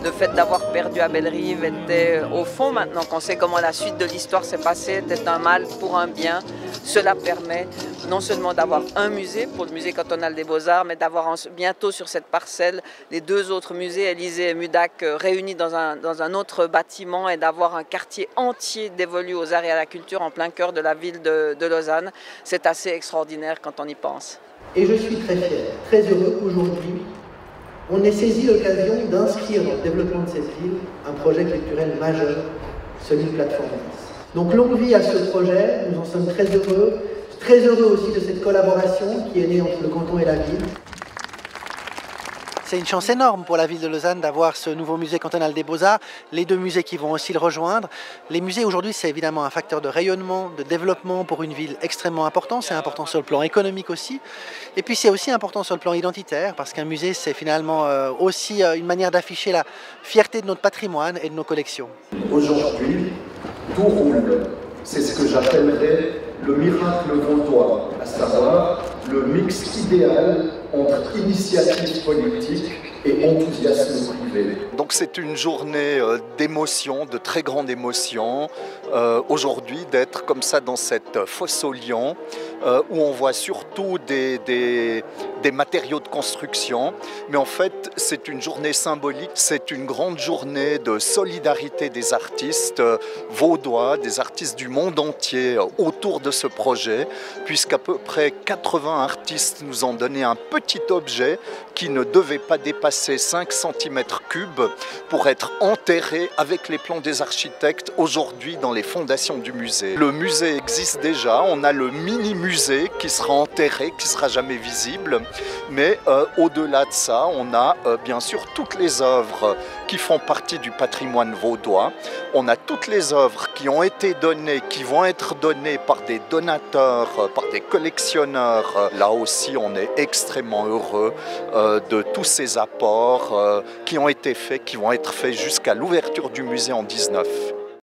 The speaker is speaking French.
Le fait d'avoir perdu à Bellerive était, au fond, maintenant qu'on sait comment la suite de l'histoire s'est passée, était un mal pour un bien. Cela permet non seulement d'avoir un musée pour le musée cantonal des Beaux-Arts, mais d'avoir bientôt sur cette parcelle les deux autres musées, Élysée et Mudac, réunis dans un autre bâtiment et d'avoir un quartier entier dévolu aux arts et à la culture en plein cœur de la ville de Lausanne. C'est assez extraordinaire quand on y pense. Et je suis très fier, très heureux qu'aujourd'hui, on ait saisi l'occasion d'inscrire dans le développement de cette ville un projet culturel majeur, celui de Plateforme 10. Donc longue vie à ce projet, nous en sommes très heureux aussi de cette collaboration qui est née entre le canton et la ville. C'est une chance énorme pour la ville de Lausanne d'avoir ce nouveau musée cantonal des Beaux-Arts, les deux musées qui vont aussi le rejoindre. Les musées aujourd'hui, c'est évidemment un facteur de rayonnement, de développement pour une ville extrêmement important. C'est important sur le plan économique aussi. Et puis c'est aussi important sur le plan identitaire, parce qu'un musée, c'est finalement aussi une manière d'afficher la fierté de notre patrimoine et de nos collections. Aujourd'hui, tout roule. C'est ce que j'appellerais le miracle vaudois, à savoir le mix idéal entre initiative politique et enthousiasme privé. Donc c'est une journée d'émotion, de très grande émotion, aujourd'hui d'être comme ça dans cette fosse aux lions, où on voit surtout des matériaux de construction, mais en fait c'est une journée symbolique, c'est une grande journée de solidarité des artistes vaudois, des artistes du monde entier autour de ce projet, puisqu'à peu près 80 artistes nous ont donné un petit objet qui ne devait pas dépasser 5 cm3 pour être enterré avec les plans des architectes aujourd'hui dans les fondations du musée. Le musée existe déjà, on a le mini-musée qui sera enterré, qui ne sera jamais visible, mais au-delà de ça, on a bien sûr toutes les œuvres qui font partie du patrimoine vaudois. On a toutes les œuvres qui ont été données, qui vont être données par des donateurs, par des collectionneurs. Là aussi, on est extrêmement heureux de tous ces apports qui ont été faits, qui vont être faits jusqu'à l'ouverture du musée en 19.